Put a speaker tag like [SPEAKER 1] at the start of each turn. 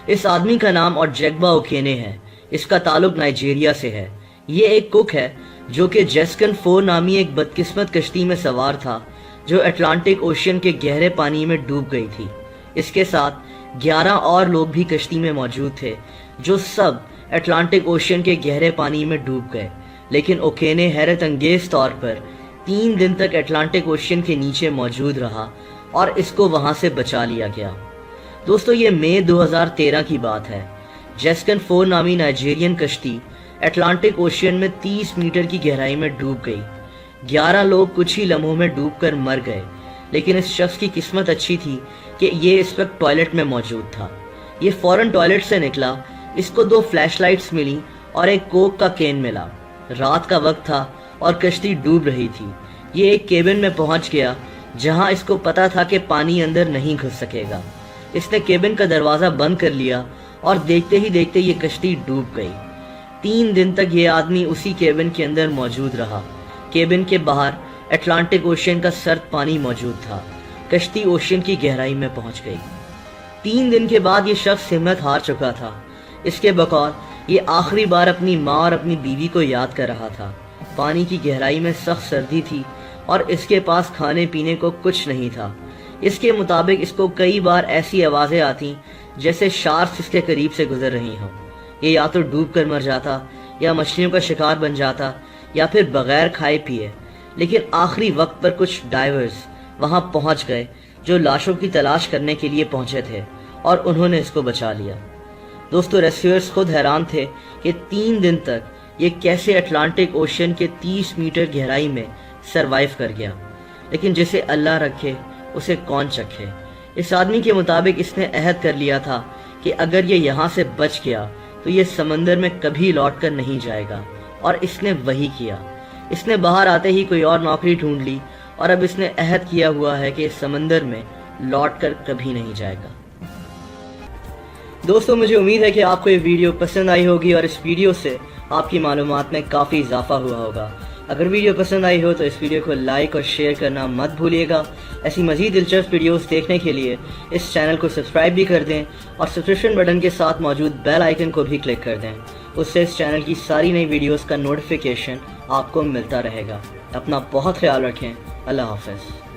[SPEAKER 1] اس آدمی کا نام اوجیگبا اوکینے ہے۔ اس کا تعلق نائجیریا سے ہے۔ یہ ایک کک ہے جو کہ جیسکن 4 نامی ایک بدقسمت کشتی میں سوار تھا جو اٹلانٹک اوشین کے گہرے پانی میں ڈوب گئی تھی۔ اس کے ساتھ 11 اور لوگ بھی کشتی میں موجود تھے جو سب اٹلانٹک اوشین کے گہرے پانی میں ڈوب گئے، لیکن اوکینے حیرت انگیز طور پر 3 دن تک اٹلانٹک اوشین کے نیچے موجود رہا اور اس کو وہاں سے بچا لیا گیا۔ دوستو، یہ مئی 2013 کی بات ہے۔ جیسکن 4 نامی نائجیرین کشتی اٹلانٹک اوشین میں 30 میٹر کی گہرائی میں ڈوب گئی۔ 11 لوگ کچھ ہی لمحوں میں ڈوب کر مر گئے، لیکن اس شخص کی قسمت اچھی تھی کہ یہ اس وقت ٹوائلٹ میں موجود تھا۔ یہ فوراً ٹوائلٹ سے نکلا، اس کو 2 فلیش لائٹس ملی اور ایک کوک کا کین ملا۔ رات کا وقت تھا اور کشتی ڈوب رہی تھی۔ یہ ایک کیبن میں پہنچ گیا جہاں اس کو پتا تھا کہ پانی اندر نہیں گھس سکے گا۔ اس نے کیبن کا دروازہ بند کر لیا اور دیکھتے ہی دیکھتے یہ کشتی ڈوب گئی۔ 3 دن تک یہ آدمی اسی کیبن کے اندر موجود رہا۔ کیبن کے باہر اٹلانٹک اوشین کا سرد پانی موجود تھا۔ کشتی اوشین کی گہرائی میں پہنچ گئی۔ 3 دن کے بعد یہ شخص ہمت ہار چکا تھا۔ اس کے بقول یہ آخری بار اپنی ماں اور اپنی بیوی کو یاد کر رہا تھا۔ پانی کی گہرائی میں سخت سردی تھی اور اس کے پاس کھانے پینے کو کچھ نہیں تھا۔ اس کے مطابق اس کو کئی بار ایسی آوازیں آتی جیسے شارکس اس کے قریب سے گزر رہی ہوں۔ یہ یا تو ڈوب کر مر جاتا یا مچھلیوں کا شکار بن جاتا یا پھر بغیر کھائے پیے، لیکن آخری وقت پر کچھ ڈائیورز وہاں پہنچ گئے جو لاشوں کی تلاش کرنے کے لیے پہنچے تھے اور انہوں نے اس کو بچا لیا۔ دوستو، ریسکیورز خود حیران تھے کہ 3 دن تک یہ کیسے اٹلانٹک اوشین کے 30 میٹر گہرائی میں سروائیو کر گیا، لیکن جسے اللہ رکھے اسے کون چکھے۔ اس آدمی کے مطابق اس نے عہد کر لیا تھا کہ اگر یہ یہاں سے بچ گیا تو یہ سمندر میں کبھی لوٹ کر نہیں جائے گا، اور اس نے وہی کیا۔ اس نے باہر آتے ہی کوئی اور نوکری ڈھونڈ لی اور اب اس نے عہد کیا ہوا ہے کہ اس سمندر میں لوٹ کر کبھی نہیں جائے گا۔ دوستو، مجھے امید ہے کہ آپ کو یہ ویڈیو پسند آئی ہوگی اور اس ویڈیو سے آپ کی معلومات میں کافی اضافہ ہوا ہوگا۔ اگر ویڈیو پسند آئی ہو تو اس ویڈیو کو لائک اور شیئر کرنا مت بھولیے گا۔ ایسی مزید دلچسپ ویڈیوز دیکھنے کے لیے اس چینل کو سبسکرائب بھی کر دیں اور سبسکرپشن بٹن کے ساتھ موجود بیل آئیکن کو بھی کلک کر دیں۔ اس سے اس چینل کی ساری نئی ویڈیوز کا نوٹیفیکیشن آپ کو ملتا رہے گا۔ اپنا بہت خیال رکھیں۔ اللہ حافظ۔